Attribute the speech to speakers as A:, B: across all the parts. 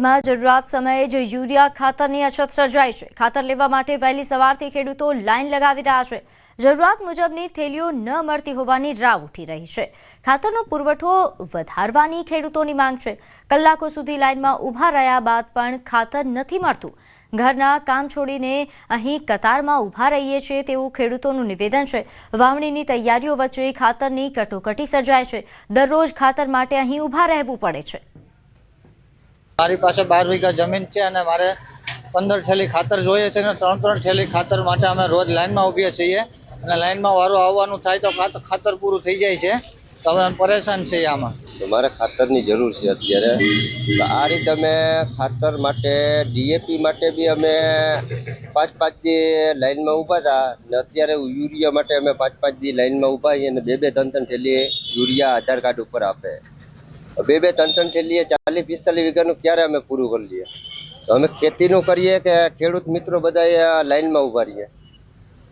A: રાજકોટમાં જરૂરિયાત સમયે જ યુરિયા ખાતરની અછત સર્જાઈ છે। ખાતર લેવા માટે વહેલી સવારથી ખેડૂતો લાઈન લગાવી રહ્યા છે। જરૂરિયાત મુજબની થેલીઓ ન મળતી હોવાની રાવ ઉઠી રહી છે। ખાતરનો પુરવઠો વધારવાની ખેડૂતોની માંગ છે। કલાકો સુધી લાઈનમાં ઊભા રહ્યા બાદ પણ ખાતર નથી મળતું। ઘરના કામ છોડીને અહીં કતારમાં ઊભા રહીએ છીએ તેવું ખેડૂતોનું નિવેદન છે। વાવણીની તૈયારીઓ વચ્ચે ખાતરની કટોકટી સર્જાય છે। દરરોજ ખાતર માટે અહીં ઊભા રહેવું પડે છે।
B: મારી પાસે 12 વીઘા જમીન છે અને મારે 15 થેલી ખાતર જોઈએ છે અને 3 થેલી ખાતર માટે અમે રોજ લાઈનમાં ઊભીએ છીએ અને લાઈનમાં વારો આવવાનું થાય તો ખાતર પૂરું થઈ જાય છે તો અમે પરેશાન છીએ। આમાં
C: તો મારે ખાતરની જરૂર છે અત્યારે। તો આ રીતે અમે ખાતર માટે ડીએપી માટે બી અમે 5-5 દી લાઈનમાં ઊભા હતા અને અત્યારે યુરિયા માટે અમે 5-5 દી લાઈનમાં ઊભા છીએ અને 2-3 થેલી યુરિયા આધાર કાર્ડ ઉપર આપે। 2-3 થેલી 40-45 વીઘાનું ક્યારે અમે પૂરું કરી લઈએ? તો અમે ખેતીનું કરીએ કે ખેડૂત મિત્રો બધા લાઈનમાં ઊભા રહીએ?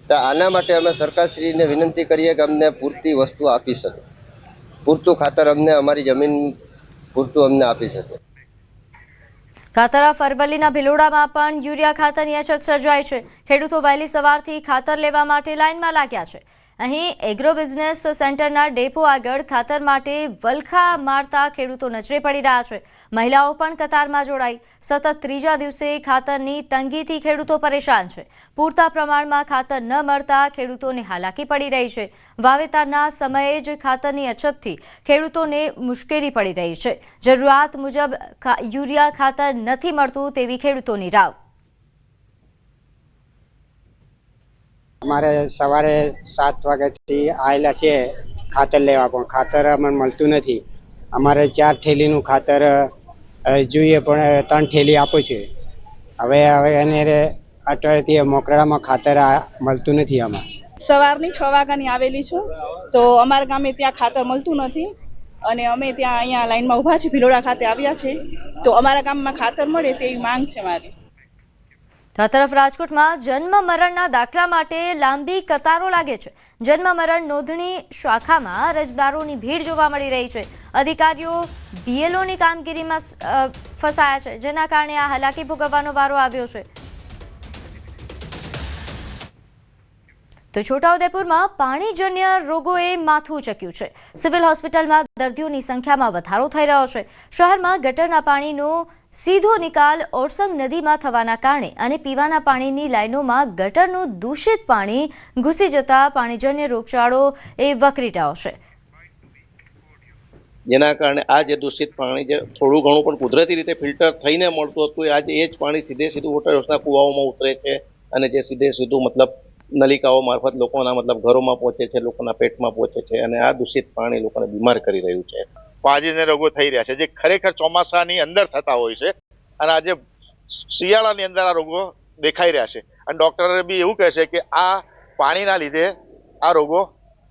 C: તો આના માટે અમે સરકારશ્રીને વિનંતી કરીએ કે અમને પૂરતી વસ્તુ આપી શકે, પૂરતું ખાતર અમને અમારી જમીન પૂરતું અમને આપી શકે।
A: ખાતરા ફરવલીના ભિલોડામાં પણ યુરિયા ખાતરની અછત સર્જાઈ છે। ખેડૂતો વહેલી સવારથી ખાતર લેવા માટે લાઈનમાં લાગ્યા છે। અહીં એગ્રો બિઝનેસ સેન્ટરના ડેપો આગળ ખાતર માટે વલખા મારતા ખેડૂતો નજરે પડી રહ્યા છે। મહિલાઓ પણ કતારમાં જોડાઈ। સતત ત્રીજા દિવસે ખાતરની તંગીથી ખેડૂતો પરેશાન છે। પૂરતા પ્રમાણમાં ખાતર ન મળતા ખેડૂતોને હાલાકી પડી રહી છે। વાવેતરના સમયે જ ખાતરની અછતથી ખેડૂતોને મુશ્કેલી પડી રહી છે। જરૂરિયાત મુજબ યુરિયા ખાતર નથી મળતું તેવી ખેડૂતોની રાવ।
D: અમારે સવારે 7 વાગ્યાથી આવેલા છે ખાતર લેવા પણ ખાતર અમને મળતું નથી। અમારે 4 થેલીનું ખાતર જોઈએ પણ 3 થેલી આપું છે। હવે એને અઠવાડિયાથી મોકરામાં ખાતર મળતું નથી। અમારે
E: સવારની 6 વાગ્યાની આવેલી છું તો અમારા ગામે ત્યાં ખાતર મળતું નથી અને અમે ત્યાં અહીંયા લાઈનમાં ઊભા છીએ। ભિલોડા ખાતે આવ્યા છે તો અમારા ગામમાં ખાતર મળે તેવી માંગ છે મારી।
A: આ તરફ રાજકોટમાં જન્મ મરણના દાખલા માટે લાંબી કતારો લાગે છે। જન્મ મરણ નોંધણી શાખામાં અરજદારોની ભીડ જોવા મળી રહી છે। અધિકારીઓ બીએલઓની કામગીરીમાં ફસાયા છે જેના કારણે આ હાલાકી ભોગવવાનો વારો આવ્યો છે। તો છોટાઉદેપુરમાં પાણીજન્ય રોગોએ માથું ઉચક્યું છે। સિવિલ હોસ્પિટલમાં દર્દીઓની સંખ્યામાં વધારો થઈ રહ્યો છે। શહેરમાં ગટરના પાણીનો સીધો નિકાલ ઓરસંગ નદીમાં થવાના કારણે અને પીવાના પાણીની લાઈનોમાં ગટરનું દૂષિત પાણી ઘૂસી જતા પાણીજન્ય રોગચાળો એ વકરી રહ્યો છે।
F: જેના કારણે આ જે દૂષિત પાણી જે થોડું ઘણું પણ કુદરતી રીતે ફિલ્ટર થઈને મળતું હતું આજે એ જ પાણી સીધું વોટર હાઉસના કુવાઓમાં ઉતરે છે અને જે સીધું મતલબ નલિકાઓ મારફત લોકોના મતલબ ઘરોમાં પહોંચે છે, લોકોના પેટમાં પહોંચે છે અને આ દૂષિત પાણી લોકોને બીમાર કરી રહ્યું છે।
G: પાણીજન્ય રોગો થઈ રહ્યા છે જે ખરેખર ચોમાસાની અંદર થતા હોય છે અને આજે શિયાળાની અંદર આ રોગો દેખાઈ રહ્યા છે અને ડોક્ટરે બી એવું કહે છે કે આ પાણીના લીધે આ રોગો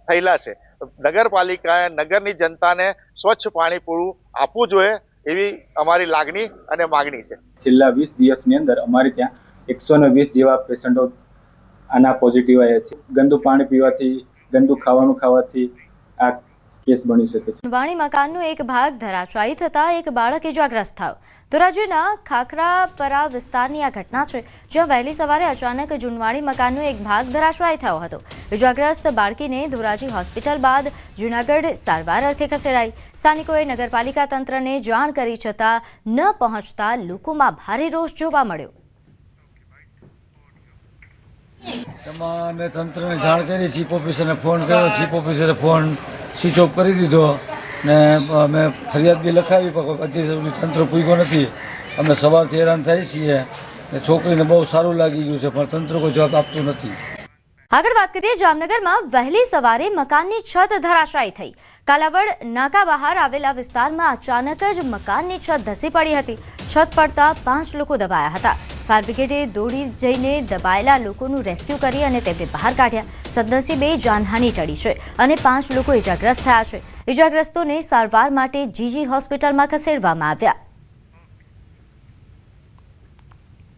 G: થયેલા છે। નગરપાલિકાએ નગરની જનતાને સ્વચ્છ પાણી પૂરું આપવું જોઈએ એવી અમારી લાગણી અને માગણી છે।
H: છેલ્લા 20 દિવસની અંદર અમારે ત્યાં 120 જેવા પેશન્ટો આના પોઝિટિવ આવ્યા છે। ગંદુ પાણી પીવાથી, ગંદુ ખાવાનું ખાવાથી આ કેસ બની શકે છે।
A: વાણી મકાનનો એક ભાગ ધરાશાયી થતા એક બાળક ઇજાગ્રસ્ત થયો। ધોરાજીના ખાખરાપરા વિસ્તારની આ ઘટના છે જ્યાં વહેલી સવારે અચાનક જૂનવાણી મકાનનો એક ભાગ ધરાશાયી થયો હતો। ઇજાગ્રસ્ત બાળકીને ધોરાજી હોસ્પિટલ બાદ જૂનાગઢ સારવાર અર્થે ખસેડાઈ। સ્થાનિકોએ નગરપાલિકા તંત્રને જાણ કરી છતાં ન પહોંચતા લોકોમાં ભારે રોષ જોવા મળ્યો।
I: અમે તંત્રને જાણ કરી, ચીફ ઓફિસરને ફોન કર્યો, ચીફ ઓફિસરે ફોન સ્વિચ ઓફ કરી દીધો ને અમે ફરિયાદ બી લખાવી પણ હજી સુધી તંત્ર પૂગ્યો નથી। અમે સવારથી હેરાન થઈએ છીએ ને છોકરીને બહુ સારું લાગી ગયું છે પણ તંત્ર કોઈ જવાબ આપતું નથી।
A: આગળ વાત કરીએ જામનગરમાં વહેલી સવારે મકાનની છત ધરાશાયી થઈ। કાલાવડ નાકા બહાર આવેલા વિસ્તારમાં અચાનક જ મકાનની છત ધસી પડી હતી। છત પડતા 5 લોકો દબાયા હતા। ફાયર બ્રિગેડે દોડી જઈને દબાયેલા લોકોનું રેસ્ક્યુ કરી અને તેમને બહાર કાઢ્યા। સદનસીબે જાનહાનિ ટળી છે અને 5 લોકો ઇજાગ્રસ્ત થયા છે। ઇજાગ્રસ્તોને સારવાર માટે જીજી હોસ્પિટલમાં ખસેડવામાં આવ્યા।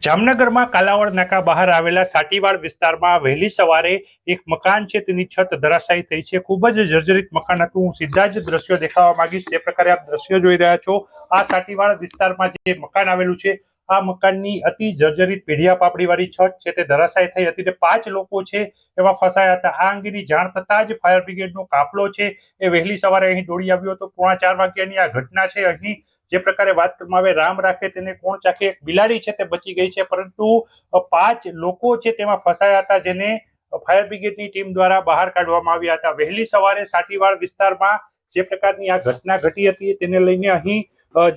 J: જામનગરમાં કાલાવડ નાકા બહાર આવેલા સાટીવાડ વિસ્તારમાં વહેલી સવારે એક મકાન છે તેની છત ધરાશાયી થઈ છે। ખૂબ જ જર્જરિત મકાન હતું। હું સીધા જ દ્રશ્યો દેખાવા માંગીશ। જે પ્રકારે આપ દ્રશ્યો જોઈ રહ્યા છો, આ સાટીવાડ વિસ્તારમાં જે મકાન આવેલું છે, આ મકાનની અતિ જર્જરિત પેઢિયા પાપડીવાળી છત છે તે ધરાશાયી થઈ હતી। 5 લોકો છે એમાં ફસાયા હતા। આ અંગેની જાણ થતાં જ ફાયર બ્રિગેડનો કાફલો છે એ વહેલી સવારે અહીં દોડી આવ્યો હતો। 3:45 વાગ્યાની આ ઘટના છે। અહીં જે પ્રકારે વાત કરવામાં આવે, રામ રાખે તેને કોણ ચાખે, એક બિલાડી છે તે બચી ગઈ છે, પરંતુ 5 લોકો છે તેમાં ફસાયા હતા, જેને ફાયર બ્રિગેડની ટીમ દ્વારા બહાર કાઢવામાં આવ્યા હતા। વહેલી સવારે સાટીવાડ વિસ્તારમાં જે પ્રકારની આ ઘટના ઘટી હતી તેને લઈને અહીં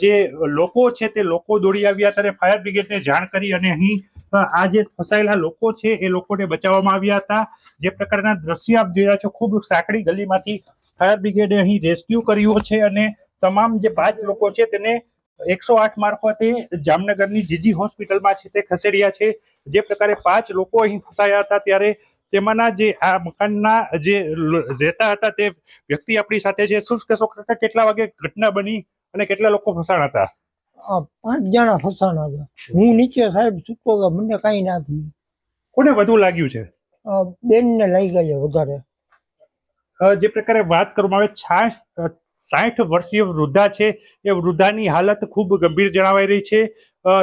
J: જે લોકો છે તે લોકો દોડી આવ્યા હતા અને ફાયર બ્રિગેડને જાણ કરી અને અહીં આ જે ફસાયેલા લોકો છે એ લોકોને બચાવવામાં આવ્યા હતા। જે પ્રકારના દ્રશ્ય આપ જોઈ રહ્યા છો, ખૂબ સાંકડી ગલીમાંથી ફાયર બ્રિગેડે અહીં રેસ્ક્યુ કર્યું છે અને તમામ જે 5 લોકો છે તેને 108 મારફતે જામનગરની જીજી હોસ્પિટલમાં છે તે ખસેડ્યા છે। જે પ્રકારે 5 લોકો અહીં ફસાયા હતા, ત્યારે તેમાંના જે આ મકાનના જે રહેતા હતા તે વ્યક્તિ આપણી સાથે છે। શું કહેશો કાકા, કેટલા વાગે ઘટના બની અને કેટલા લોકો ફસાણા હતા?
K: 5 જણા ફસાણા હતા। હું નીચે સાહેબ સૂતો હતો, મને કઈ ના થયું।
J: કોને વધુ લાગ્યું છે?
K: બેનને લઈ ગયા વધારે।
J: જે પ્રકારે વાત કરવામાં આવે, 60 વર્ષીય વૃદ્ધા છે, એ વૃદ્ધાની હાલત ખૂબ ગંભીર જણાવાઈ રહી છે।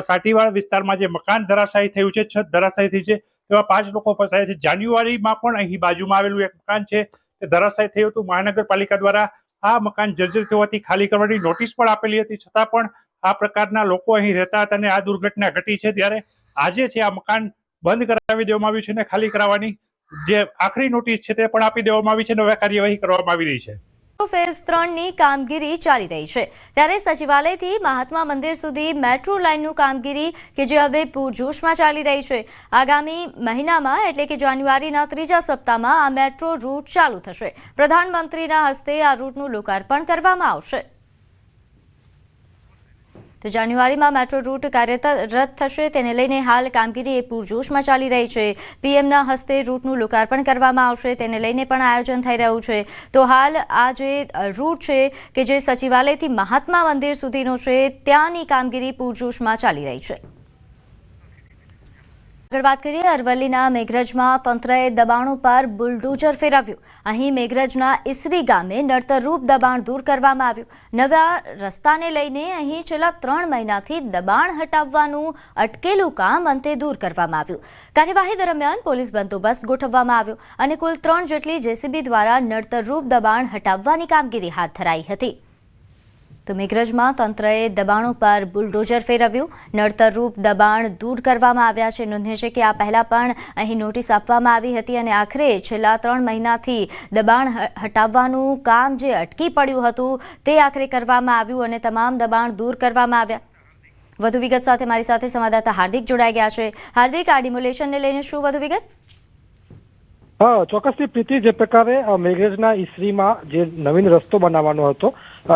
J: સાટીવાડ વિસ્તારમાં જે મકાન ધરાશાયી થયું છે, છત ધરાશાયી થઈ છે, તેમાં 5 લોકો ફસાયા છે। જાન્યુઆરીમાં પણ અહીં બાજુમાં આવેલું એક મકાન છે તે ધરાશાયી થયું હતું। મહાનગરપાલિકા દ્વારા આ મકાન જર્જરિત હોવાથી ખાલી કરવાની નોટિસ પણ આપેલી હતી, છતાં પણ આ પ્રકારના લોકો અહીં રહેતા હતા અને આ દુર્ઘટના ઘટી છે। ત્યારે આજે છે આ મકાન બંધ કરાવી દેવામાં આવ્યું છે અને ખાલી કરાવવાની જે આખરી નોટિસ છે તે પણ આપી દેવામાં આવી છે અને હવે કાર્યવાહી કરવામાં આવી રહી છે।
A: ફેઝ 3ની કામગીરી ચાલી રહી છે, ત્યારે સચિવાલયથી મહાત્મા મંદિર સુધી મેટ્રો લાઇનનું કામગીરી કે જે હવે પૂરજોશમાં ચાલી રહી છે। આગામી મહિનામાં એટલે કે જાન્યુઆરીના 3જા સપ્તાહમાં આ મેટ્રો રૂટ ચાલુ થશે। પ્રધાનમંત્રીના હસ્તે આ રૂટનું લોકાર્પણ કરવામાં આવશે। તો જાન્યુઆરીમાં મેટ્રો રૂટ કાર્યરત થશે, તેને લઈને હાલ કામગીરી એ પૂરજોશમાં ચાલી રહી છે। પીએમના હસ્તે રૂટનું લોકાર્પણ કરવામાં આવશે, તેને લઈને પણ આયોજન થઈ રહ્યું છે। તો હાલ આ જે રૂટ છે કે જે સચિવાલયથી મહાત્મા મંદિર સુધીનો છે, ત્યાંની કામગીરી પૂરજોશમાં ચાલી રહી છે। આગળ વાત કરીએ, અરવલ્લીના મેઘરજમાં તંત્રએ દબાણો પર બુલડોઝર ફેરવ્યું। અહીં મેઘરજના ઈસરી ગામે નડતરરૂપ દબાણ દૂર કરવામાં આવ્યું। નવા રસ્તાને લઈને અહીં છેલ્લા 3 મહિનાથી દબાણ હટાવવાનું અટકેલું કામ અંતે દૂર કરવામાં આવ્યું। કાર્યવાહી દરમિયાન પોલીસ બંદોબસ્ત ગોઠવવામાં આવ્યો અને કુલ 3 જેટલી જેસીબી દ્વારા નડતરરૂપ દબાણ હટાવવાની કામગીરી હાથ ધરાઈ હતી। તો મેઘરજમાં તંત્રએ દબાણો પર બુલડોઝર ફેરવ્યું, નડતરરૂપ દબાણ દૂર કરવામાં આવ્યા છે। નોંધનીય છે કે આ પહેલા પણ અહીં નોટિસ આપવામાં આવી હતી અને આખરે છેલ્લા 3 મહિનાથી દબાણ હટાવવાનું કામ જે અટકી પડ્યું હતું તે આખરે કરવામાં આવ્યું અને તમામ દબાણ દૂર કરવામાં આવ્યા। વધુ વિગત સાથે મારી સાથે સંવાદદાતા હાર્દિક જોડાઈ ગયા છે। હાર્દિક, આ ડિમોલેશનને લઈને શું વધુ વિગત?
L: ચોક્કસથી પ્રીતિ, જે પ્રકારે મેઘરજના ઈસરીમાં જે નવીન રસ્તો બનાવવાનો હતો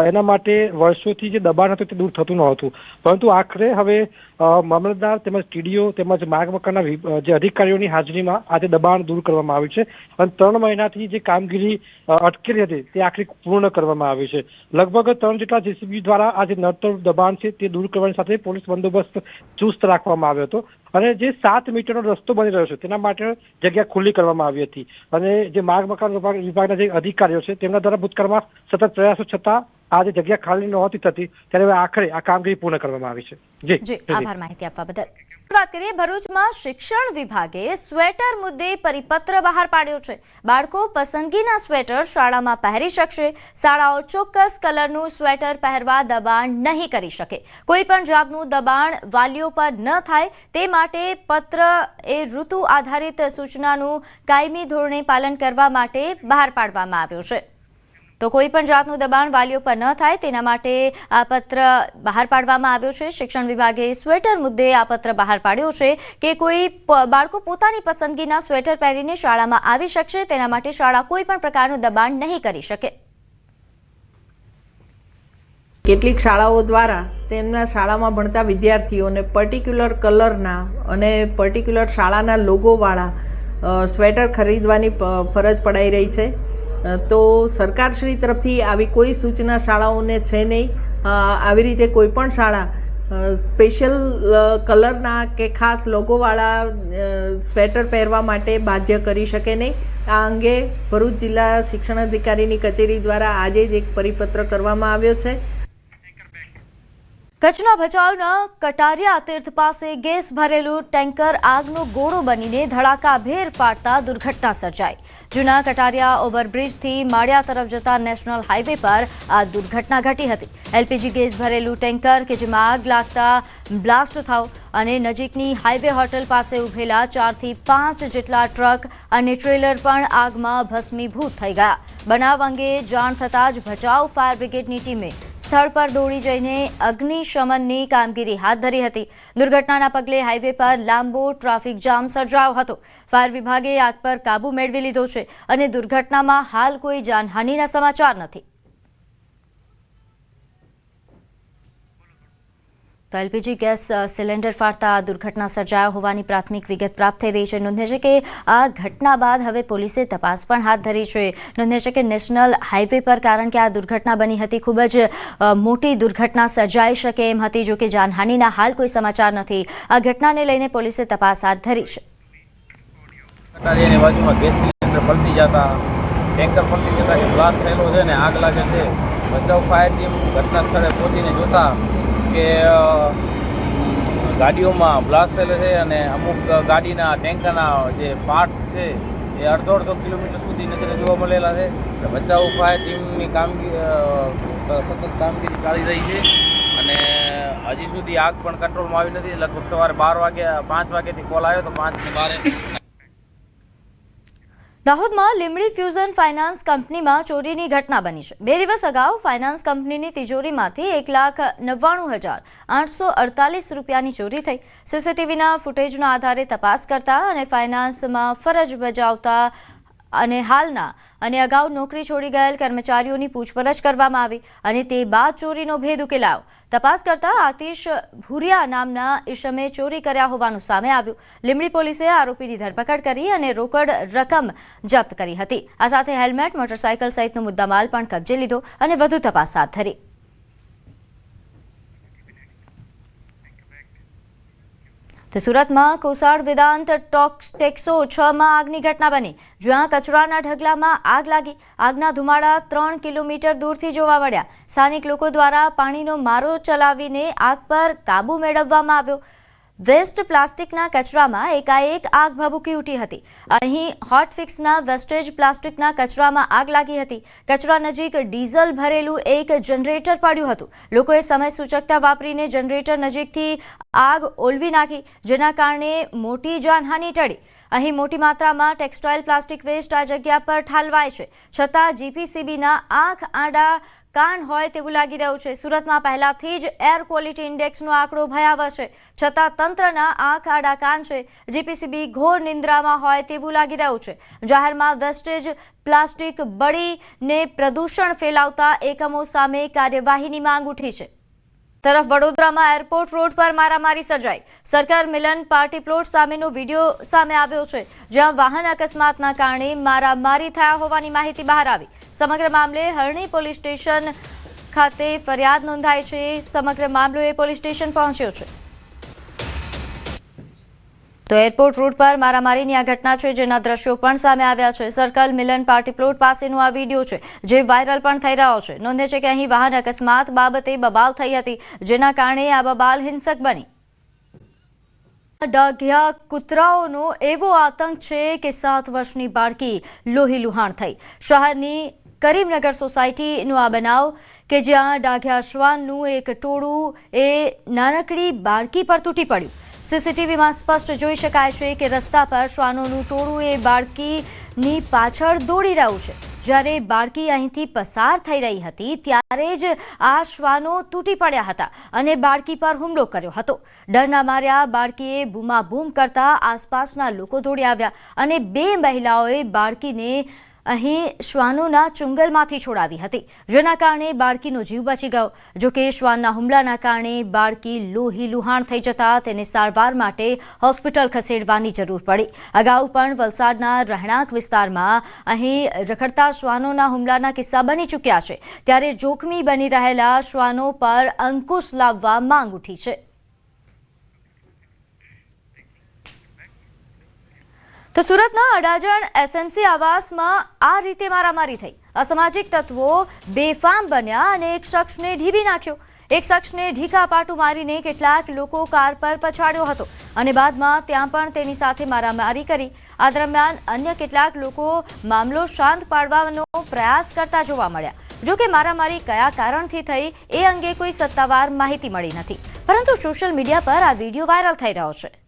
L: એના માટે વર્ષોથી જે દબાણ હતું તે દૂર થતું ન હતું, પરંતુ આખરે હવે મામલતદાર તેમજ ટીડીઓ તેમજ માર્ગ મકાનના જે અધિકારીઓની હાજરીમાં આજે દબાણ દૂર કરવામાં આવ્યું છે અને 3 મહિનાથી જે કામગીરી અટકેલી હતી તે આખરે પૂર્ણ કરવામાં આવી છે। લગભગ 3 જેટલા જેસીબી દ્વારા આ જે નડતર દબાણ છે તે દૂર કરવાની સાથે પોલીસ બંદોબસ્ત ચુસ્ત રાખવામાં આવ્યો હતો અને જે 7 મીટરનો રસ્તો બની રહ્યો છે તેના માટે જગ્યા ખુલ્લી કરવામાં આવી હતી અને જે માર્ગ મકાન વિભાગના જે અધિકારીઓ છે તેમના દ્વારા ભૂતકાળમાં સતત પ્રયાસો છતાં આ જે જગ્યા ખાલી નહોતી થતી, ત્યારે આખરે આ કામગીરી પૂર્ણ કરવામાં આવી છે।
A: જી, આભાર માહિતી આપવા બદલ। વાત કરીએ, ભરૂચમાં શિક્ષણ વિભાગે સ્વેટર મુદ્દે પરિપત્ર બહાર પાડ્યો છે। બાળકો પસંદગીના સ્વેટર શાળામાં પહેરી શકશે। શાળાઓ ચોક્કસ કલરનું સ્વેટર પહેરવા દબાણ નહીં કરી શકે। કોઈ પણ જાતનું દબાણ વાલીઓ પર ન થાય તે માટે પત્ર એ ઋતુ આધારિત સૂચનાનું કાયમી ધોરણે પાલન કરવા માટે બહાર પાડવામાં આવ્યો છે। તો કોઈ પણ જાતનું દબાણ વાલીઓ પર ન થાય તેના માટે આ પત્ર બહાર પાડવામાં આવ્યો છે। શિક્ષણ વિભાગે સ્વેટર મુદ્દે આ પત્ર બહાર પાડ્યો છે કે કોઈ બાળકો પોતાની પસંદગીના સ્વેટર પહેરીને શાળામાં આવી શકશે, તેના માટે શાળા કોઈ પણ પ્રકારનું દબાણ નહીં કરી શકે।
M: કેટલીક શાળાઓ દ્વારા તેમના શાળામાં ભણતા વિદ્યાર્થીઓને પર્ટિક્યુલર કલરના અને પર્ટિક્યુલર શાળાના લોગોવાળા સ્વેટર ખરીદવાની ફરજ પડાઈ રહી છે। તો સરકારશ્રી તરફથી આવી કોઈ સૂચના શાળાઓને છે નહીં। આવી રીતે કોઈ પણ શાળા સ્પેશિયલ કલરના કે ખાસ લોગોવાળા સ્વેટર પહેરવા માટે બાધ્ય કરી શકે નહીં. આ અંગે ભરૂચ જિલ્લા શિક્ષણ અધિકારીની કચેરી દ્વારા આજે જ એક પરિપત્ર કરવામાં આવ્યો છે.
A: કચ્છના ભચાઉના કટારિયા તીર્થ પાસે ગેસ ભરેલું ટેન્કર આગનો ગોળો બનીને ધડાકાભેર ફાટતા દુર્ઘટના સર્જાઈ. જૂના કટારિયા ઓવરબ્રિજથી માળિયા તરફ જતા નેશનલ હાઈવે પર આ દુર્ઘટના ઘટી હતી. એલપીજી ગેસ ભરેલું ટેન્કર કે જેમાં આગ લાગતા બ્લાસ્ટ થયો અને નજીકની હાઈવે હોટલ પાસે ઉભેલા 4 થી 5 જેટલા ટ્રક અને ટ્રેલર પણ આગમાં ભસ્મીભૂત થઈ ગયા. બનાવ અંગે જાણ થતાં જ ભચાઉ ફાયર બ્રિગેડની ટીમે સ્થળ પર દોડી જઈને અગ્નિશમનની કામગીરી હાથ ધરી હતી. દુર્ઘટનાના પગલે હાઈવે પર લાંબો ટ્રાફિક જામ સર્જાયો હતો. ફાયર વિભાગે આગ પર કાબુ મેળવી લીધો છે અને દુર્ઘટનામાં હાલ કોઈ જાનહાનિના સમાચાર નથી. તો એલપીજી ગેસ સિલિન્ડર ફાટતા આ દુર્ઘટના સર્જાયો હોવાની પ્રાથમિક વિગત પ્રાપ્ત થઈ રહી છે. નોંધે છે કે આ ઘટના બાદ હવે પોલીસે તપાસ પણ હાથ ધરી છે. નોંધે છે કે નેશનલ હાઈવે પર કારણ કે આ દુર્ઘટના બની હતી ખૂબ જ મોટી દુર્ઘટના સર્જાઈ શકે એમ હતી. જો કે જાનહાનિના હાલ કોઈ સમાચાર નથી. આ ઘટનાને લઈને પોલીસે તપાસ હાથ ધરી છે.
N: કટારિયાની બાજુમાં ગેસ સિલિન્ડર પલટી જતા ટેન્કર પલટી જતા કે બ્લાસ્ટ થયેલો છે ને આગ લાગે છે. ભચાઉ ફાયર ટીમ ઘટના સ્થળે પહોંચીને જોતા કે ગાડીઓમાં બ્લાસ્ટ થયેલો છે અને અમુક ગાડીના ટેન્કરના જે પાર્ટ છે એ અડધો કિલોમીટર સુધી નજરે જોવા મળેલા છે. ભચાઉ ફાયર ટીમની સતત કામગીરી ચાલી રહી છે અને હજી સુધી આગ પણ કંટ્રોલમાં આવી નથી. લગભગ સવારે 5 વાગ્યાથી કોલ આવ્યો તો 5 ને 12
A: દાહોદમાં લીંબડી ફ્યુઝન ફાઇનાન્સ કંપનીમાં ચોરીની ઘટના બની છે. 2 દિવસ અગાઉ ફાઇનાન્સ કંપનીની તિજોરીમાંથી 1,99,848 રૂપિયાની ચોરી થઈ. સીસીટીવીના ફૂટેજના આધારે તપાસ કરતા અને ફાઇનાન્સમાં ફરજ બજાવતા અને હાલના અને અગાઉ નોકરી છોડી ગયેલ કર્મચારીઓની પૂછપરછ કરવામાં આવી અને તે બાદ ચોરીનો ભેદ ઉકેલાયો. તપાસ કરતા આતિશ ભુરિયા નામના ઈસમે ચોરી કર્યા હોવાનું સામે આવ્યું. લીંબડી પોલીસે આરોપીની ધરપકડ કરી અને રોકડ રકમ જપ્ત કરી હતી. આ સાથે હેલ્મેટ, મોટરસાયકલ સહિતનો મુદ્દામાલ પણ કબજે લીધો અને વધુ તપાસ હાથ ધરી. તો સુરતમાં કોસાડ વેદાંત ટેક્સો 6માં આગની ઘટના બની. જ્યાં કચરાના ઢગલામાં આગ લાગી. આગના ધુમાડા 3 કિલોમીટર દૂરથી જોવા મળ્યા. સ્થાનિક લોકો દ્વારા પાણીનો મારો ચલાવીને આગ પર કાબુ મેળવવામાં આવ્યો. વેસ્ટ પ્લાસ્ટિકના કચરામાં એકાએક આગ ભભૂકી ઉઠી હતી. અહીં હોટફિક્સના વેસ્ટેજ પ્લાસ્ટિકના કચરામાં આગ લાગી હતી. કચરા નજીક ડીઝલ ભરેલું એક જનરેટર પડ્યું હતું. લોકોએ સમય સૂચકતા વાપરીને જનરેટર નજીકથી આગ ઓલવી નાખી, જેના કારણે મોટી જાનહાનિ ટળી. અહીં મોટી માત્રામાં ટેક્સટાઇલ પ્લાસ્ટિક વેસ્ટ આ જગ્યા પર ઠાલવાય છે. છતાં જીપીસીબીના આંખ આડા કાન હોય તેવું લાગી રહ્યું છે. સુરતમાં પહેલાથી જ એર ક્વોલિટી ઇન્ડેક્સનો આંકડો ભયાવહ છે, છતાં તંત્રના આંખ આડા કાન છે. જીપીસીબી ઘોર નિંદ્રામાં હોય તેવું લાગી રહ્યું છે. જાહેરમાં વેસ્ટેજ પ્લાસ્ટિક બળીને પ્રદૂષણ ફેલાવતા એકમો સામે કાર્યવાહીની માંગ ઉઠી છે. તરફ વડોદરામાં એરપોર્ટ રોડ પર મારામારી સર્જાઈ. સરકાર મિલન પાર્ટી પ્લોટ સામેનો વિડીયો સામે આવ્યો છે, જ્યાં વાહન અકસ્માતના કારણે મારામારી થયા હોવાની માહિતી બહાર આવી. સમગ્ર મામલે હરણી પોલીસ સ્ટેશન ખાતે ફરિયાદ નોંધાઈ છે. સમગ્ર મામલો એ પોલીસ સ્ટેશન પહોંચ્યો છે. તો એરપોર્ટ રોડ પર મારામારીની આ ઘટના છે, જેના દ્રશ્યો પણ સામે આવ્યા છે. સર્કલ મિલન પાર્ટી પ્લોટ પાસેનો આ વિડીયો છે, જે વાયરલ પણ થઈ રહ્યો છે. નોંધે છે કે અહીં વાહન અકસ્માત બાબતે બબાલ થઈ હતી, જેના કારણે આ બબાલ હિંસક બની. ડાઘિયા કૂતરાઓનો એવો આતંક છે કે 7 વર્ષની બાળકી લોહીલુહાણ થઈ. શહેરની કરીમનગર સોસાયટીનો આ બનાવ કે જ્યાં ડાઘિયા શ્વાનનું એક ટોળું એ નાનકડી બાળકી પર તૂટી પડ્યું. સીસીટીવીમાં સ્પષ્ટ જોઈ શકાય છે કે રસ્તા પર શ્વાનોનું ટોળું એ બાળકીની પાછળ દોડી રહ્યું છે. જ્યારે બાળકી અહીંથી પસાર થઈ રહી હતી ત્યારે જ આ શ્વાનો તૂટી પડ્યા હતા અને બાળકી પર હુમલો કર્યો હતો. ડરના માર્યા બાળકીએ બૂમાબૂમ કરતા આસપાસના લોકો દોડી આવ્યા અને 2 મહિલાઓએ બાળકીને અહીં શ્વાનોના ચુંગલમાંથી છોડાવી હતી, જેના કારણે બાળકીનો જીવ બચી ગયો. જોકે શ્વાનના હુમલાના કારણે બાળકી લોહી લુહાણ થઈ જતા તેને સારવાર માટે હોસ્પિટલ ખસેડવાની જરૂર પડી. અગાઉ પણ વલસાડના રહેણાંક વિસ્તારમાં અહીં રખડતા શ્વાનોના હુમલાના કિસ્સા બની ચૂક્યા છે. ત્યારે જોખમી બની રહેલા શ્વાનો પર અંકુશ લાવવા માંગ ઉઠી છે. તો સુરતના અડાજણ એસએમસી આવાસમાં આ રીતે મારામારી થઈ. અસામાજિક તત્વો બેફામ બન્યા અને એક શખ્સને ઢીબી નાખ્યો. એક શખ્સને ઢીકા પાટું મારીને કેટલાક લોકો કાર પર પછાડ્યો હતો અને બાદમાં ત્યાં પણ તેની સાથે મારામારી કરી. આ દરમિયાન અન્ય કેટલાક લોકો મામલો શાંત પાડવાનો પ્રયાસ કરતા જોવા મળ્યા. જો કે મારામારી કયા કારણથી થઈ એ અંગે કોઈ સત્તાવાર માહિતી મળી નથી, પરંતુ સોશિયલ મીડિયા પર આ વિડીયો વાયરલ થઈ રહ્યો છે.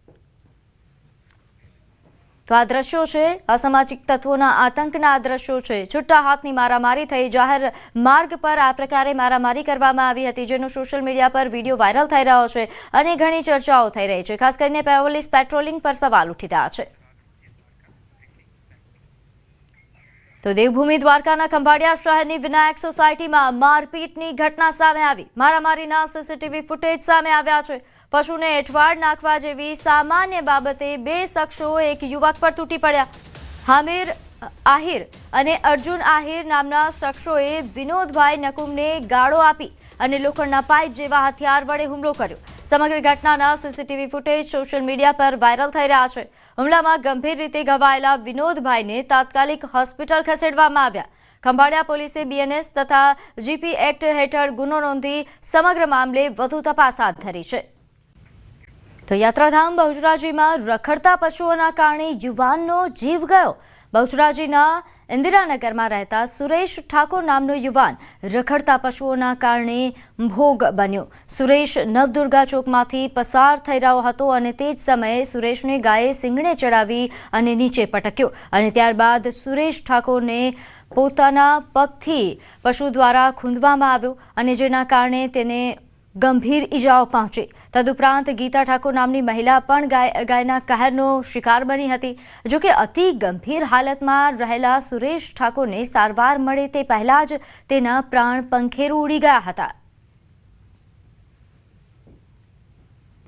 A: તો આ દ્રશ્યો છે અસામાજિક તત્વોના આતંકના આ દ્રશ્યો છે. છૂટા હાથની મારામારી થઈ. જાહેર માર્ગ પર આ પ્રકારે મારામારી કરવામાં આવી હતી, જેનો સોશિયલ મીડિયા પર વિડીયો વાયરલ થઈ રહ્યો છે અને ઘણી ચર્ચાઓ થઈ રહી છે. ખાસ કરીને પોલીસ પેટ્રોલિંગ પર સવાલ ઉઠી રહ્યા છે. તો દેવભૂમિ દ્વારકાના ખંભાળિયા શહેરની વિનાયક સોસાયટીમાં મારપીટની ઘટના સામે આવી. મારામારીના સીસીટીવી ફૂટેજ સામે આવ્યા છે. પશુને એઠવાડ નાખવા જેવી સામાન્ય બાબતે બે શખ્સો એક યુવક પર તૂટી પડ્યા. હામિર આહિર અને અર્જુન આહિર નામના શખ્સોએ વિનોદભાઈ નકુમને ગાળો આપી અને લોખંડના પાઇપ જેવા હથિયાર વડે હુમલો કર્યો. સમગ્ર ઘટનાના સીસીટીવી ફૂટેજ સોશિયલ મીડિયા પર વાયરલ થઈ રહ્યા છે. હુમલામાં ગંભીર રીતે ઘવાયેલા વિનોદભાઈને તાત્કાલિક હોસ્પિટલ ખસેડવામાં આવ્યા. ખંભાળિયા પોલીસે બીએનએસ તથા જીપી એક્ટ હેઠળ ગુનો નોંધી સમગ્ર મામલે વધુ તપાસ હાથ ધરી છે. તો યાત્રાધામ બહુચરાજીમાં રખડતા પશુઓના કારણે યુવાનનો જીવ ગયો. બહુચરાજીના ઇન્દિરાનગરમાં રહેતા સુરેશ ઠાકોર નામનો યુવાન રખડતા પશુઓના કારણે ભોગ બન્યો. સુરેશ નવદુર્ગા ચોકમાંથી પસાર થઈ રહ્યો હતો અને તે જ સમયે સુરેશને ગાયે સિંગણે ચડાવી અને નીચે પટક્યો અને ત્યારબાદ સુરેશ ઠાકોરને પોતાના પગથી પશુ દ્વારા ખૂંદવામાં આવ્યો અને જેના કારણે તેને ગંભીર ઈજાઓ પહોંચી. તદુપરાંત ગીતા ઠાકોર નામની મહિલા પણ ગાયના કહેરનો શિકાર બની હતી. જોકે અતિ ગંભીર હાલતમાં રહેલા સુરેશ ઠાકોરને સારવાર મળે તે પહેલા જ તેના પ્રાણ પંખેરું ઉડી ગયા હતા.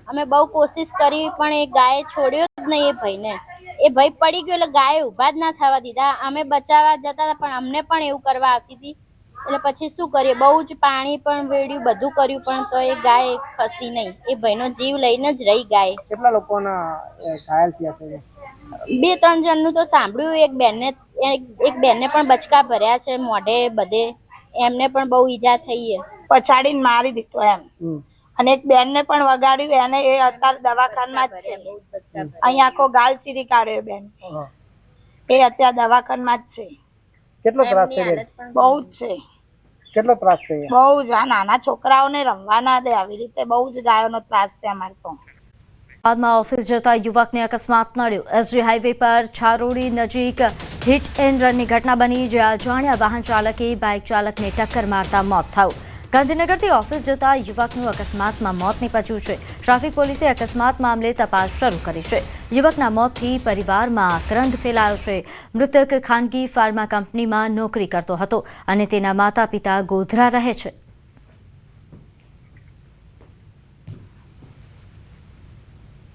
O: અમે બહુ કોશિશ કરી પણ એ ગાયે છોડ્યો જ નહીં. એ ભાઈને એ ભાઈ પડી ગયો એટલે ગાયે ઊભા જ ના થવા દીધા. અમે બચાવવા જતા હતા પણ અમને પણ એવું કરવા આવતી હતી. એટલે પછી શું કરીએ, બહુ જ પાણી પણ વેડ્યું, બધું કર્યું પણ તો એ ગાય ખસી નહીં. એ ભાઈનો જીવ લઈને જ રહી ગાય.
L: કેટલા લોકોના ઘાયલ થયા છે?
O: 2-3 જણનું તો સાંભળ્યું. એક બેનને પણ બચકા ભર્યા છે મોઢે બધે. એમને પણ બહુ ઈજા થઈ છે.
E: પછાડીને મારી દીધો એમ. અને એક બેનને પણ વગાડ્યું. એને એ અત્યારે દવાખાનામાં જ છે. અહીંયા આખો ગાલ ચીરી કાઢ્યો બેન. એ અત્યારે દવાખાનામાં જ છે.
L: કેટલો ત્રાસ છે?
E: બહુ જ છે.
L: કેટલો ત્રાસ છે?
E: બહુ જ. આ નાના છોકરાઓને રમવા ના દે આવી રીતે. બહુ જ ગાયોનો ત્રાસ છે અમારે તો.
A: બાદમાં ઓફિસ જતા યુવકને અકસ્માત નડ્યો. એસજી હાઈવે પર છારોડી નજીક હિટ એન્ડ રનની ઘટના બની, જ્યાં અજાણ્યા વાહન ચાલકે બાઇક ચાલકને ટક્કર મારતા મોત થયું. ગાંધીનગરથી ઓફિસ જતા યુવકનું અકસ્માતમાં મોત નીપજ્યું છે. ટ્રાફિક પોલીસે અકસ્માત મામલે તપાસ શરૂ કરી છે. યુવકના મોતથી પરિવારમાં આક્રંદ ફેલાયો છે. મૃતક ખાનગી ફાર્મા કંપનીમાં નોકરી કરતો હતો અને તેના માતા પિતા ગોધરા રહે છે.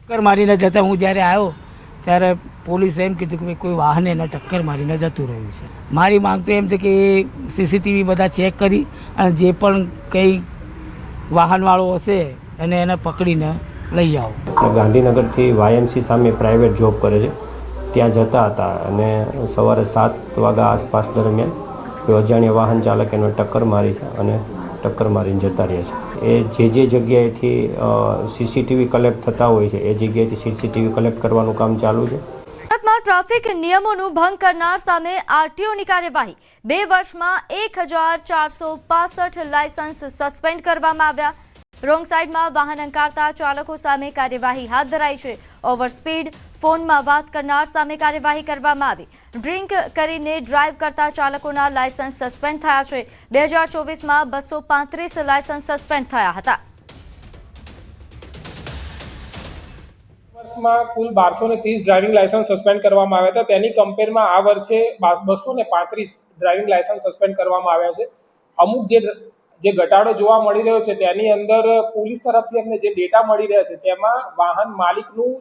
P: ટક્કર મારીને જતા હું જ્યારે આવ્યો ત્યારે પોલીસે એમ કીધું કે કોઈ વાહને એને ટક્કર મારીને જતું રહ્યું છે. મારી માંગ તો એમ છે કે સીસીટીવી બધા ચેક કરી અને જે પણ કંઈ વાહનવાળો હશે એને પકડીને લઈ આવો.
Q: ગાંધીનગરથી વાયએમસી સામે પ્રાઇવેટ જોબ કરે છે, ત્યાં જતા હતા અને સવારે 7 વાગ્યા આસપાસ દરમિયાન કોઈ અજાણ્યા વાહન ચાલક એને ટક્કર મારી છે અને ટક્કર મારીને જતા રહ્યા છે. એ જે જગ્યાએથી સીસીટીવી કલેક્ટ થતા હોય છે એ જગ્યાએથી સીસીટીવી કલેક્ટ કરવાનું કામ ચાલુ છે.
A: સુરતમાં ટ્રાફિક નિયમોનું ભંગ કરનાર સામે આરટીઓની કાર્યવાહી. 2 વર્ષમાં 1465 લાયસન્સ સસ્પેન્ડ કરવામાં આવ્યા. રોંગ સાઈડમાં વાહન હંકારતા ચાલકો સામે કાર્યવાહી હાથ ધરાઈ છે. ઓવર સ્પીડ, ફોનમાં વાત કરનાર સામે કાર્યવાહી કરવામાં આવી. ડ્રિંક કરીને ડ્રાઈવ કરતા ચાલકોના લાયસન્સ સસ્પેન્ડ થયા છે. 2024માં 235 લાયસન્સ સસ્પેન્ડ થયા હતા.
R: વર્ષમાં કુલ 1230 ડ્રાઇવિંગ લાયસન્સ સસ્પેન્ડ કરવામાં આવ્યા હતા. તેની કમ્પેરમાં આ વર્ષે 235 ડ્રાઇવિંગ લાયસન્સ સસ્પેન્ડ કરવામાં આવ્યા છે. અમુક જે ઘટાડો જોવા મળી રહ્યો છે તેની અંદર પોલીસ તરફથી અમને જે ડેટા મળી રહ્યા છે તેમાં વાહન માલિકનું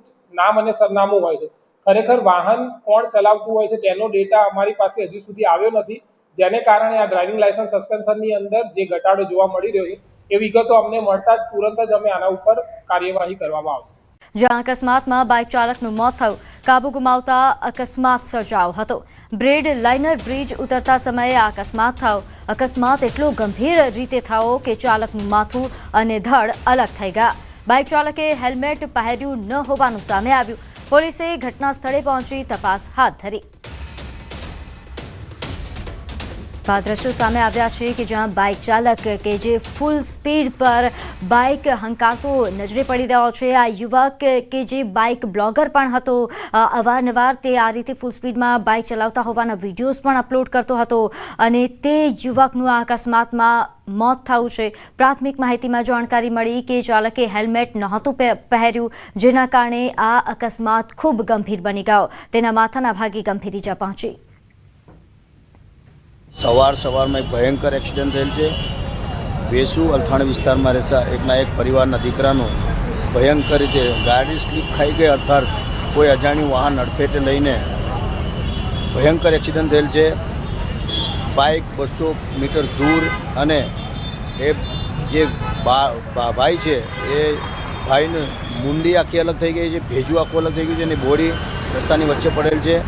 R: નામ અને સરનામું હોય છે. ખરેખર વાહન કોણ ચલાવતું હોય છે તેનો ડેટા અમારી પાસે હજી સુધી આવ્યો નથી, જેને કારણે આ ડ્રાઇવિંગ લાયસન્સ સસ્પેન્શનની અંદર જે ઘટાડો જોવા મળી રહ્યો છે એ વિગતો અમને મળતા જ તુરંત જ અમે આના ઉપર કાર્યવાહી કરવામાં આવશે.
A: જ્યાં અકસ્માતમાં બાઇક ચાલકનું મોત થયું, કાબુ ગુમાવતા અકસ્માત સર્જાયો હતો. બ્રેડ લાઇનર બ્રિજ ઉતરતા સમયે આ અકસ્માત થયો. અકસ્માત એટલો ગંભીર રીતે થયો કે ચાલકનું માથું અને ધડ અલગ થઈ ગયા. બાઇક ચાલકે હેલ્મેટ પહેર્યું ન હોવાનું સામે આવ્યું. પોલીસે ઘટના સ્થળે પહોંચી તપાસ હાથ ધરી. દ્રશ્યો સામે આવ્યા છે કે જ્યાં બાઇક ચાલક કે જે ફૂલ સ્પીડ પર બાઇક હંકારતો નજરે પડી રહ્યો છે. આ યુવક કે જે બાઇક બ્લોગર પણ હતો, અવારનવાર તે આ રીતે ફૂલ સ્પીડમાં બાઇક ચલાવતા હોવાના વિડીયોઝ પણ અપલોડ કરતો હતો અને તે યુવકનું આ અકસ્માતમાં મોત થયું છે. પ્રાથમિક માહિતીમાં જાણકારી મળી કે ચાલકે હેલ્મેટ નહોતું પહેર્યું, જેના કારણે આ અકસ્માત ખૂબ ગંભીર બની ગયો. તેના માથાના ભાગે ગંભીર ઈજા પહોંચી.
S: સવારમાં એક ભયંકર એક્સિડન્ટ થયેલ છે. વેસુ અલથાણ વિસ્તારમાં રહેતા એકના એક પરિવારના દીકરાનું ભયંકર રીતે ગાડી સ્લીપ ખાઈ ગઈ, અર્થાત કોઈ અજાણ્યું વાહન અડફેટે લઈને ભયંકર એક્સિડન્ટ થયેલ છે. બાઇક 200 મીટર દૂર અને એ જે ભાઈ છે એ ભાઈને મુંડી આખી અલગ થઈ ગઈ છે, ભેજું આખું અલગ થઈ ગયું છે અને બોડી રસ્તાની વચ્ચે પડેલ છે.